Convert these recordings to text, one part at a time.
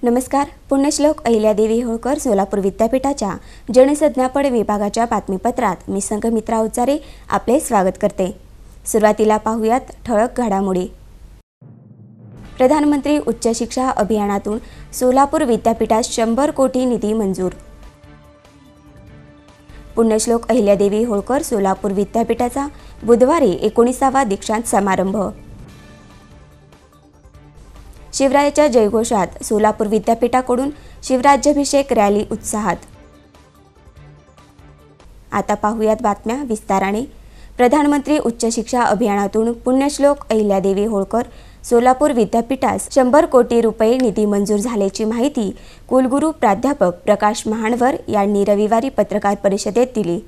नमस्कार. पुण्यश्लोक अहिल्यादेवी होळकर सोलापूर विद्यापीठाच्या जनसंज्ञापन विभागाच्या बातमीपत्रात मी संघमित्रा उचारे आपले स्वागत करते. सुरुवातीला पाहूयात ठळक घडामोडी. प्रधानमंत्री उच्च शिक्षा अभियानातून सोलापूर विद्यापीठास 100 कोटी निधी मंजूर. पुण्यश्लोक अहिल्यादेवी होळकर सोलापूर विद्यापीठाचा बुधवारी 19वा दीक्षांत समारंभ. शिवरायाच्या जयघोषात सोलापूर विद्यापीठाकडून शिवराज्याभिषेक रॅली उत्साहात. आता पाहूयात बातम्या विस्ताराने. प्रधानमंत्री उच्च शिक्षा अभियानातून पुण्यश्लोक अहिल्यादेवी होळकर सोलापूर विद्यापीठास 100 कोटी रुपये निधी मंजूर झाल्याची माहिती कुलगुरू प्राध्यापक प्रकाश महानवर यांनी रविवारी पत्रकार परिषदेत दिली.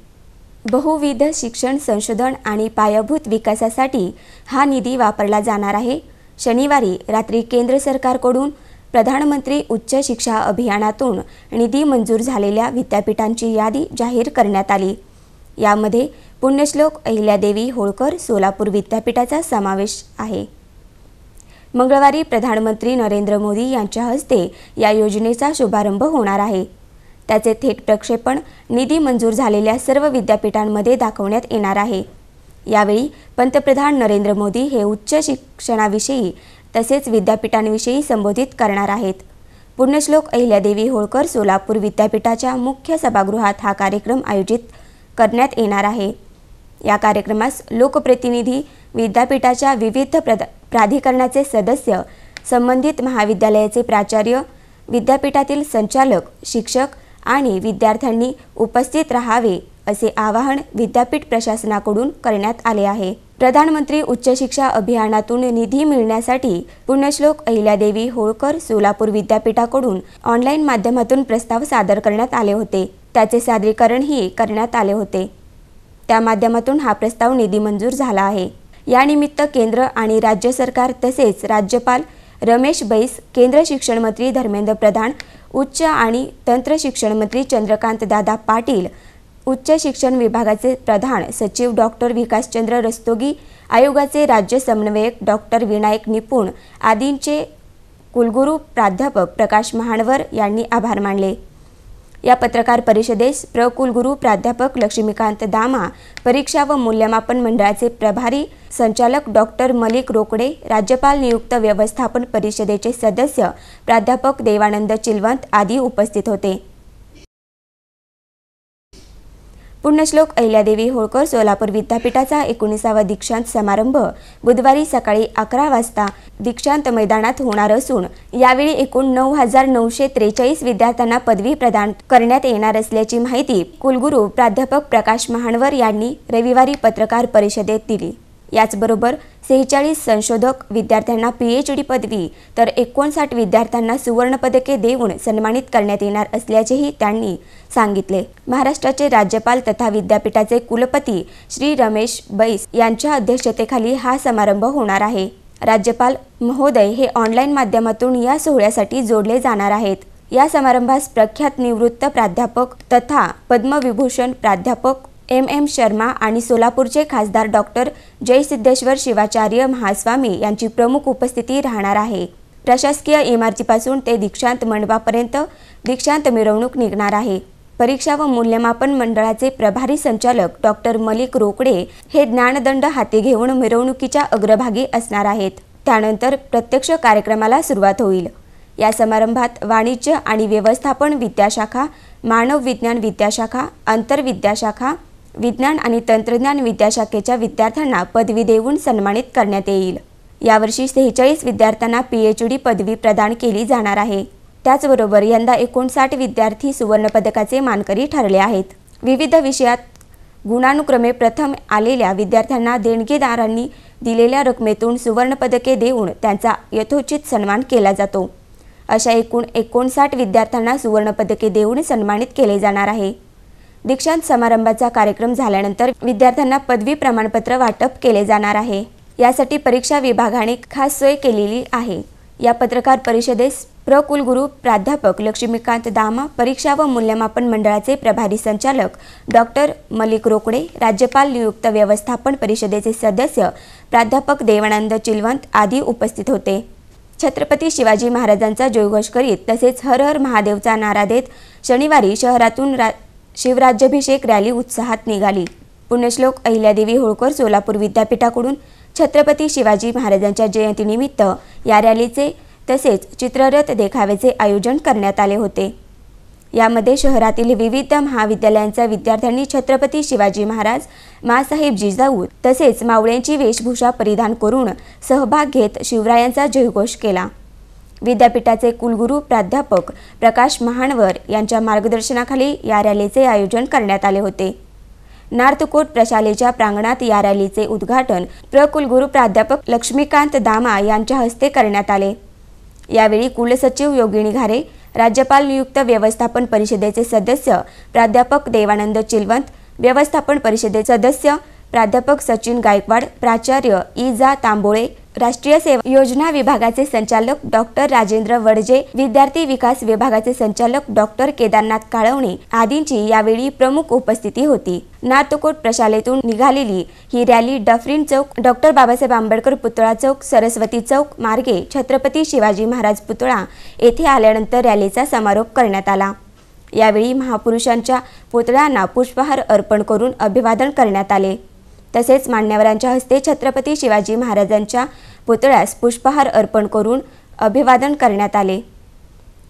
बहुविध शिक्षण संशोधन आणि पायाभूत विकासासाठी हा निधी वापरला जाणार आहे. शनिवारी रात्री केंद्र सरकारकडून प्रधानमंत्री उच्च शिक्षा अभियानातून निधी मंजूर झालेल्या विद्यापीठांची यादी जाहीर करण्यात आली. यामध्ये पुण्यश्लोक अहिल्यादेवी होळकर सोलापूर विद्यापीठाचा समावेश आहे. मंगळवारी प्रधानमंत्री नरेंद्र मोदी यांच्या हस्ते या योजनेचा शुभारंभ होणार आहे. त्याचे थेट प्रक्षेपण निधी मंजूर झालेल्या सर्व विद्यापीठांमध्ये दाखवण्यात येणार आहे. यावेळी पंतप्रधान नरेंद्र मोदी हे उच्च शिक्षणाविषयी तसेच विद्यापीठांविषयी संबोधित करणार आहेत. पुण्यश्लोक अहिल्यादेवी होळकर सोलापूर विद्यापीठाच्या मुख्य सभागृहात हा कार्यक्रम आयोजित करण्यात येणार आहे. या कार्यक्रमास लोकप्रतिनिधी, विद्यापीठाच्या विविध प्राधिकरणाचे सदस्य, संबंधित महाविद्यालयाचे प्राचार्य, विद्यापीठातील संचालक, शिक्षक आणि विद्यार्थ्यांनी उपस्थित राहावे असे आवाहन विद्यापीठ प्रशासनाकडून करण्यात आले आहे. प्रधानमंत्री उच्च शिक्षा अभियानातून निधी मिळण्यासाठी पुण्यश्लोक अहिल्यादेवी होळकर सोलापूर विद्यापीठाकडून ऑनलाईन माध्यमातून प्रस्ताव सादर करण्यात आले होते. त्याचे सादरीकरणही करण्यात आले होते. त्या माध्यमातून हा प्रस्ताव निधी मंजूर झाला आहे. यानिमित्त केंद्र आणि राज्य सरकार तसेच राज्यपाल रमेश बैस, केंद्र शिक्षण मंत्री धर्मेंद्र प्रधान, उच्च आणि तंत्र शिक्षण मंत्री चंद्रकांत दादा पाटील, उच्च शिक्षण विभागाचे प्रधान सचिव डॉक्टर विकासचंद्र रस्तोगी, आयोगाचे राज्य समन्वयक डॉक्टर विनायक निपुण आदींचे कुलगुरू प्राध्यापक प्रकाश महानवर यांनी आभार मानले. या पत्रकार परिषदेस कुलगुरू प्राध्यापक लक्ष्मीकांत दामा, परीक्षा व मूल्यमापन मंडळाचे प्रभारी संचालक डॉक्टर मलिक रोकडे, राज्यपाल नियुक्त व्यवस्थापन परिषदेचे सदस्य प्राध्यापक देवानंद चिलवंत आदी उपस्थित होते. पुण्यश्लोक अहिल्यादेवी होळकर सोलापूर विद्यापीठाचा 19वा दीक्षांत समारंभ बुधवारी सकाळी 11 वाजता दीक्षांत मैदानात होणार असून यावेळी एकूण 9,943 विद्यार्थ्यांना पदवी प्रदान करण्यात येणार असल्याची माहिती कुलगुरू प्राध्यापक प्रकाश महानवर यांनी रविवारी पत्रकार परिषदेत दिली. याचबरोबर 46 संशोधक विद्यार्थ्यांना PhD पदवी तर 59 विद्यार्थ्यांना सुवर्ण पदके देऊन सन्मानित करण्यात येणार असल्याचेही त्यांनी सांगितले. महाराष्ट्राचे राज्यपाल तथा विद्यापीठाचे कुलपती श्री रमेश बैस यांच्या अध्यक्षतेखाली हा समारंभ होणार आहे. राज्यपाल महोदय हे ऑनलाईन माध्यमातून या सोहळ्यासाठी जोडले जाणार आहेत. या समारंभास प्रख्यात निवृत्त प्राध्यापक तथा पद्मविभूषण प्राध्यापक MM शर्मा आणि सोलापूरचे खासदार डॉक्टर जयसिद्धेश्वर शिवाचार्य महास्वामी यांची प्रमुख उपस्थिती राहणार आहे. प्रशासकीय इमारतीपासून ते दीक्षांत मंडपापर्यंत दीक्षांत मिरवणूक निघणार आहे. परीक्षा व मूल्यमापन मंडळाचे प्रभारी संचालक डॉक्टर मलिक रोकडे हे ज्ञानदंड हाती घेऊन मिरवणुकीच्या अग्रभागी असणार आहेत. त्यानंतर प्रत्यक्ष कार्यक्रमाला सुरुवात होईल. या समारंभात वाणिज्य आणि व्यवस्थापन विद्याशाखा, मानव विज्ञान विद्याशाखा, आंतरविद्याशाखा, विज्ञान आणि तंत्रज्ञान विद्याशाखेच्या विद्यार्थ्यांना पदवी देऊन सन्मानित करण्यात येईल. यावर्षी 46 विद्यार्थ्यांना PhD पदवी प्रदान केली जाणार आहे. त्याचबरोबर यंदा 59 विद्यार्थी सुवर्ण पदकाचे मानकरी ठरले आहेत. विविध विषयात गुणानुक्रमे प्रथम आलेल्या विद्यार्थ्यांना देणगीदारांनी दिलेल्या रकमेतून सुवर्ण पदके देऊन त्यांचा यथोचित सन्मान केला जातो. अशा एकूण 59 विद्यार्थ्यांना सुवर्ण पदके देऊन सन्मानित केले जाणार आहे. दीक्षांत समारंभाचा कार्यक्रम झाल्यानंतर विद्यार्थ्यांना पदवी प्रमाणपत्र वाटप केले जाणार आहे. यासाठी परीक्षा विभागाने खास सोय केलेली आहे. या पत्रकार परिषदेस कुलगुरू प्राध्यापक लक्ष्मीकांत दामा, परीक्षा व मूल्यमापन मंडळाचे प्रभारी संचालक डॉक्टर मलिक रोकडे, राज्यपाल नियुक्त व्यवस्थापन परिषदेचे सदस्य प्राध्यापक देवानंद चिलवंत आदी उपस्थित होते. छत्रपती शिवाजी महाराजांचा जयघोष करीत तसेच हर हर महादेवचा नारा देत शनिवारी शहरातून शिवराज्याभिषेक रॅली उत्साहात निघाली। पुण्यश्लोक अहिल्यादेवी होळकर सोलापूर विद्यापीठाकडून छत्रपती शिवाजी महाराजांच्या जयंतीनिमित्त या रॅलीचे तसेच चित्ररथ देखाव्याचे आयोजन करण्यात आले होते। यामध्ये शहरातील विविध महाविद्यालयांच्या विद्यार्थ्यांनी छत्रपती शिवाजी महाराज, माँसाहेब जिजाऊ तसेच मावळ्यांची वेशभूषा परिधान करून सहभाग घेत शिवरायांचा जयघोष केला। विद्यापीठाचे कुलगुरू प्राध्यापक प्रकाश महानवर यांच्या मार्गदर्शनाखाली या रॅलीचे आयोजन करण्यात आले होते। नार्थकोट प्रशालेच्या प्रांगणात या रॅलीचे उद्घाटन कुलगुरू प्राध्यापक लक्ष्मीकांत दामा यांच्या हस्ते करण्यात आले। यावेळी कुलसचिव योगिनी घारे, राज्यपाल नियुक्त व्यवस्थापन परिषदेचे सदस्य प्राध्यापक देवानंद चिलवंत, व्यवस्थापन परिषदेचे सदस्य प्राध्यापक सचिन गायकवाड, प्राचार्य इजा तांबोळे, राष्ट्रीय सेवा योजना विभागाचे संचालक डॉक्टर राजेंद्र वडजे, विद्यार्थी विकास विभागाचे संचालक डॉक्टर केदारनाथ काळवणे आदींची यावेळी प्रमुख उपस्थिती होती। नार्थकोट प्रशालेतून निघालेली ही रॅली डफरीन चौक, डॉक्टर बाबासाहेब आंबेडकर पुतळा चौक, सरस्वती चौक मार्गे छत्रपती शिवाजी महाराज पुतळा येथे आल्यानंतर रॅलीचा समारोप करण्यात आला। यावेळी महापुरुषांच्या पुतळ्यांना पुष्पहार अर्पण करून अभिवादन करण्यात आले। तसेच मान्यवरांच्या हस्ते छत्रपती शिवाजी महाराजांच्या पुतळ्यास पुष्पहार अर्पण करून अभिवादन करण्यात आले।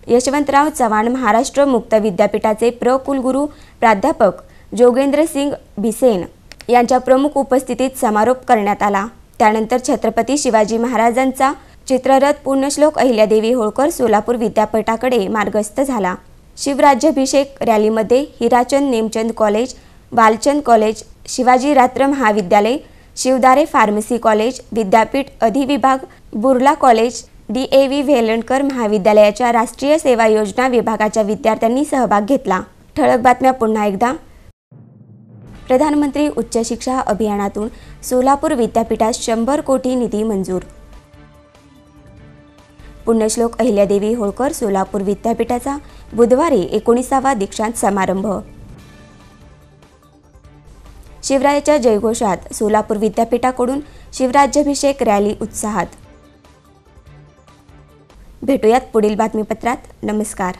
यशवंतराव चव्हाण महाराष्ट्र मुक्त विद्यापीठाचे कुलगुरू प्राध्यापक जोगेंद्र सिंग बिसेन यांच्या प्रमुख उपस्थितीत समारोप करण्यात आला। त्यानंतर छत्रपती शिवाजी महाराजांचा चित्ररथ पुण्यश्लोक अहिल्यादेवी होळकर सोलापूर विद्यापीठाकडे मार्गस्थ झाला। शिवराज्याभिषेक रॅलीमध्ये हिराचंद नेमचंद कॉलेज, बालचंद कॉलेज, शिवाजी रात्र महाविद्यालय, शिवदारे फार्मसी कॉलेज, विद्यापीठ अधिविभाग, बुर्ला कॉलेज, DAV वेलणकर महाविद्यालयाच्या राष्ट्रीय सेवा योजना विभागाच्या विद्यार्थ्यांनी सहभाग घेतला। ठळक बातम्या पुन्हा एकदा। प्रधानमंत्री उच्च शिक्षा अभियानातून सोलापूर विद्यापीठास 100 कोटी निधी मंजूर। पुण्यश्लोक अहिल्यादेवी होळकर सोलापूर विद्यापीठाचा बुधवारी 19वा दीक्षांत समारंभ। शिवरायाच्या जयघोषात सोलापूर विद्यापीठाकडून शिवराज्याभिषेक रॅली उत्साहात। भेटूयात पुढील बातमीपत्रात। नमस्कार।